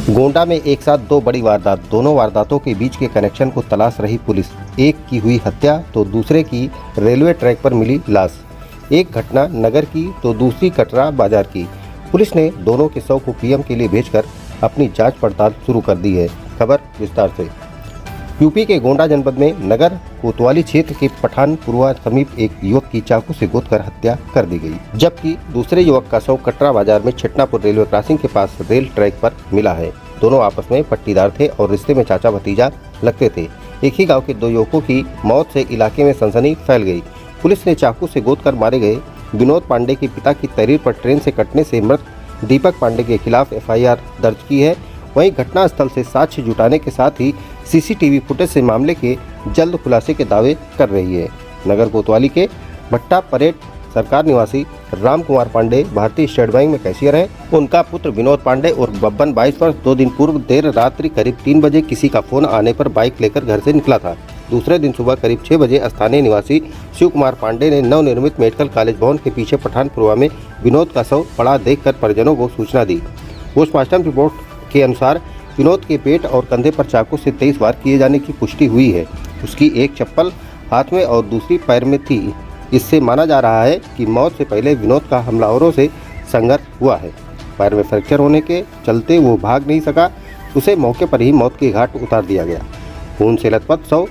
गोंडा में एक साथ दो बड़ी वारदात। दोनों वारदातों के बीच के कनेक्शन को तलाश रही पुलिस। एक की हुई हत्या तो दूसरे की रेलवे ट्रैक पर मिली लाश। एक घटना नगर की तो दूसरी कटरा बाजार की। पुलिस ने दोनों के शव को पीएम के लिए भेजकर अपनी जांच पड़ताल शुरू कर दी है। खबर विस्तार से। यूपी के गोंडा जनपद में नगर कोतवाली क्षेत्र के पठानपुरवा समीप एक युवक की चाकू से गोदकर हत्या कर दी गई, जबकि दूसरे युवक का शव कटरा बाजार में छिटनापुर रेलवे क्रॉसिंग के पास रेल ट्रैक पर मिला है। दोनों आपस में पट्टीदार थे और रिश्ते में चाचा भतीजा लगते थे। एक ही गांव के दो युवकों की मौत से इलाके में सनसनी फैल गई। पुलिस ने चाकू से गोदकर मारे गए विनोद पांडे के पिता की तहरीर पर ट्रेन से कटने से मृत दीपक पांडे के खिलाफ एफआईआर दर्ज की है। वहीं घटनास्थल से साक्ष्य जुटाने के साथ ही सीसीटीवी फुटेज से मामले के जल्द खुलासे के दावे कर रही है। नगर कोतवाली के भट्टा परेड सरकार निवासी राम कुमार पांडे भारतीय स्टेट बैंक में कैशियर हैं। उनका पुत्र विनोद पांडे और बब्बन 22 वर्ष 2 दिन पूर्व देर रात्रि करीब 3 बजे किसी का फोन आने पर बाइक लेकर घर से निकला था। दूसरे दिन सुबह करीब 6 बजे स्थानीय निवासी शिव कुमार पांडे ने नवनिर्मित मेडिकल कॉलेज भवन के पीछे पठानपुरवा में विनोद का शव पड़ा देखकर परिजनों को सूचना दी। पोस्टमार्टम रिपोर्ट के अनुसार विनोद के पेट और कंधे पर चाकू से 23 वार किए जाने की पुष्टि हुई है। उसकी एक चप्पल हाथ में और दूसरी पैर में थी। इससे माना जा रहा है कि मौत से पहले विनोद का हमलावरों से संघर्ष हुआ है। पैर में फ्रैक्चर होने के चलते वो भाग नहीं सका। उसे मौके पर ही मौत के घाट उतार दिया गया। खून से लथपथ शव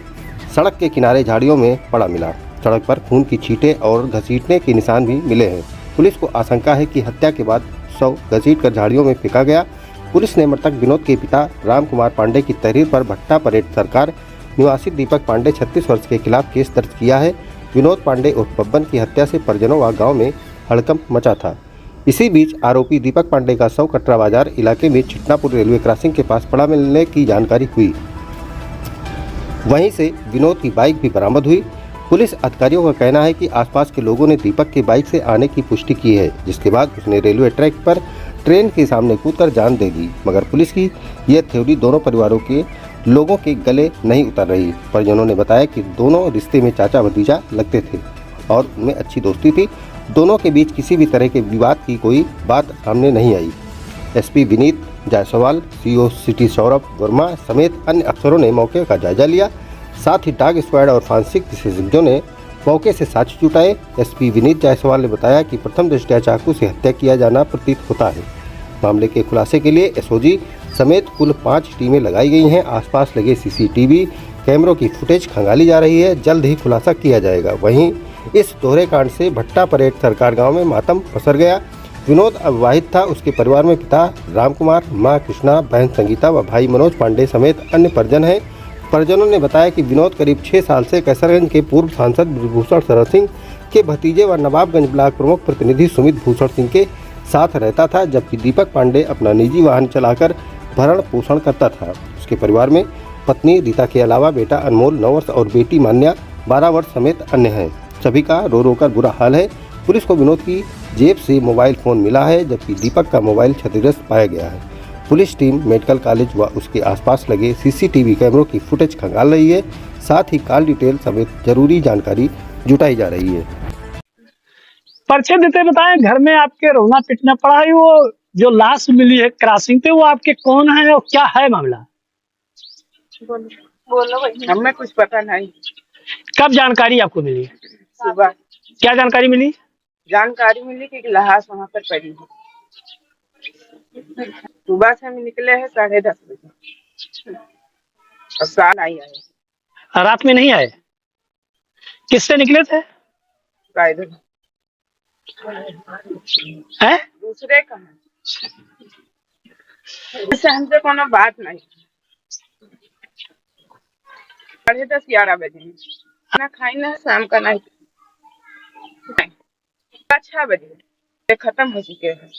सड़क के किनारे झाड़ियों में पड़ा मिला। सड़क पर खून की छींटें और घसीटने के निशान भी मिले हैं। पुलिस को आशंका है कि हत्या के बाद शव घसीट कर झाड़ियों में फेंका गया। पुलिस ने मृतक विनोद के पिता राम कुमार पांडे की तहरीर पर भट्टा परेड सरकार निवासी दीपक पांडे 36 वर्ष के खिलाफ केस दर्ज किया है। विनोद पांडे और बब्बन की हत्या से परिजनों व गांव में हड़कंप मचा था। इसी बीच आरोपी दीपक पांडे का शव कटरा बाजार इलाके में छिटनापुर रेलवे क्रॉसिंग के पास पड़ा मिलने की जानकारी हुई। वहीं से विनोद की बाइक भी बरामद हुई। पुलिस अधिकारियों का कहना है कि आसपास के लोगों ने दीपक की बाइक से आने की पुष्टि की है, जिसके बाद उसने रेलवे ट्रैक पर ट्रेन के सामने कूदकर जान दे दी। मगर पुलिस की यह थ्योरी दोनों परिवारों के लोगों के गले नहीं उतर रही। परिजनों ने बताया कि दोनों रिश्ते में चाचा भतीजा लगते थे और उनमें अच्छी दोस्ती थी। दोनों के बीच किसी भी तरह के विवाद की कोई बात सामने नहीं आई। SP Vineet Jaiswal, CO city Saurabh Verma समेत अन्य अफसरों ने मौके का जायजा लिया। साथ ही डॉग स्क्वाड और फॉरेंसिक विशेषज्ञों ने मौके से साक्ष्य जुटाए। एसपी विनीत जायसवाल ने बताया कि प्रथम दृष्टया चाकू से हत्या किया जाना प्रतीत होता है। मामले के खुलासे के लिए एसओजी समेत कुल 5 टीमें लगाई गई हैं। आसपास लगे सीसीटीवी कैमरों की फुटेज खंगाली जा रही है। जल्द ही खुलासा किया जाएगा। वहीं इस दोहरे कांड से भट्टा परेड सरकार गांव में मातम पसर गया। विनोद अविवाहित था। उसके परिवार में पिता राम कुमार, मां कृष्णा, बहन संगीता व भाई मनोज पांडे समेत अन्य परिजन हैं। परिजनों ने बताया कि विनोद करीब 6 साल से कैसरगंज के पूर्व सांसद ब्रजभूषण शरण सिंह के भतीजे व नवाबगंज ब्लॉक प्रमुख प्रतिनिधि सुमित भूषण सिंह के साथ रहता था, जबकि दीपक पांडे अपना निजी वाहन चलाकर भरण पोषण करता था। उसके परिवार में पत्नी रीता के अलावा बेटा अनमोल 9 वर्ष और बेटी मान्या 12 वर्ष समेत अन्य हैं। सभी का रो रो कर बुरा हाल है। पुलिस को विनोद की जेब से मोबाइल फोन मिला है, जबकि दीपक का मोबाइल क्षतिग्रस्त पाया गया है। पुलिस टीम मेडिकल कॉलेज व उसके आसपास लगे सीसीटीवी कैमरों की फुटेज खंगाल रही है। साथ ही कॉल डिटेल समेत जरूरी जानकारी जुटाई जा रही है। परिचय देते बताएं, घर में आपके रोना पिटना पड़ा है। वो जो लाश मिली है क्रॉसिंग पे, वो आपके कौन है और क्या है मामला? बोलो भाई। हमें कुछ पता नहीं। कब जानकारी आपको मिली? सुबह। क्या जानकारी मिली? जानकारी मिली कि लाश वहाँ पर पड़ी है। सुबह से हम निकले हैं 10:30 बजे और शाम आई आए। रात में नहीं आए? किससे निकले थे? पैदल। है दूसरे का है। इससे हमसे कोनो बात नहीं। 10:30-11 बजे खाना खाई ना, शाम का नहीं। 6 बजे खत्म हो चुके हैं।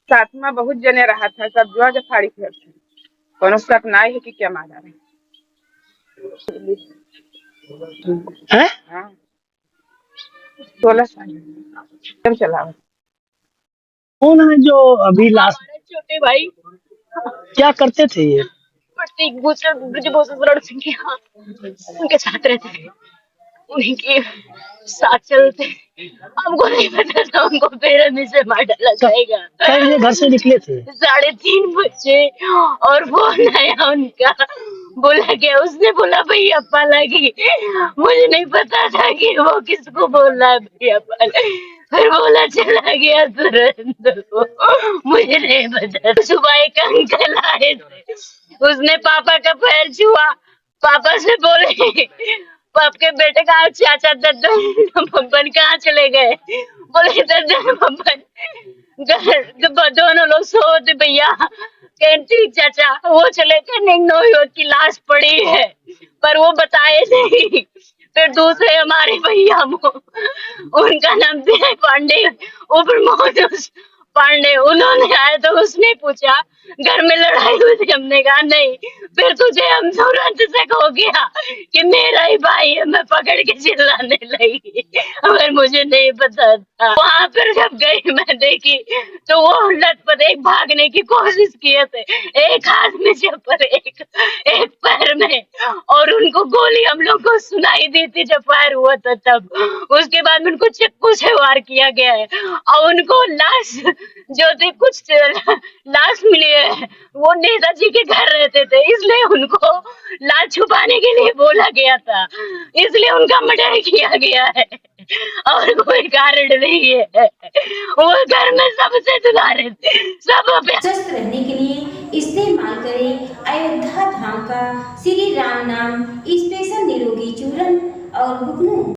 साथ में बहुत जने रहा था, सब जो फाड़ी थे। कोनो शक नहीं है कि क्या मारा है? हाँ 16 साल चला। कौन है जो अभी लाश? छोटे भाई क्या करते थे ये? प्रतीक ब्रजभूषण सिंह के यहाँ उनके साथ रहते थे। उनके साथ चलते, हमको नहीं पता था उनको बेरहमी से मार डाला जाएगा। कै बजे घर से निकले थे? 3:30 बजे। और फोन आया उनका, बोला क्या, उसने बोला भैया लगी। मुझे नहीं पता था कि वो किसको बोल रहा है भैया फिर बोला चला गया तुरंत वो। मुझे नहीं पता। सुबह एक अंकल आए थे, उसने पापा का पैर छुआ, पापा से बोले आपके बेटे कहाँ, चाचा दद्दन बब्बन कहाँ चले गए? बोले दद्दन बब्बन दोनों लोग सोते भैया। कहती चाचा वो चले गए, निन्नो की लाश पड़ी है, पर वो बताए नहीं। फिर दूसरे हमारे भैया उनका नाम विनय पांडे, उर्फ पांडे, उन्होंने आए तो उसने पूछा घर में लड़ाई हुई थी, हमने कहा नहीं। फिर तुझे हम तुरंत से हो गया कि मेरा ही भाई है, मैं पकड़ के चिल्लाने लगी, मगर मुझे नहीं पता था। वहां पर जब गई मैं देखी तो वो लटपट एक भागने की कोशिश किए थे, एक हाथ में चप्पल, एक पैर में, और उनको गोली हम लोग को सुनाई दी थी जब फायर हुआ था तब। उसके बाद उनको चक्कू से वार किया गया है, और उनको लाश जो थी, कुछ लाश मिली है, वो नेताजी के घर रहते थे, इसलिए उनको लाश छुपाने के लिए बोला गया था, इसलिए उनका मर्डर किया गया है, और कोई कारण नहीं है। वो घर में सबसे दुलारे थे, सब स्वस्थ रहने के लिए इस्तेमाल करें अयोध्या धाम का श्री राम नाम स्पेशल निरोगी चूर्ण और गुगनू।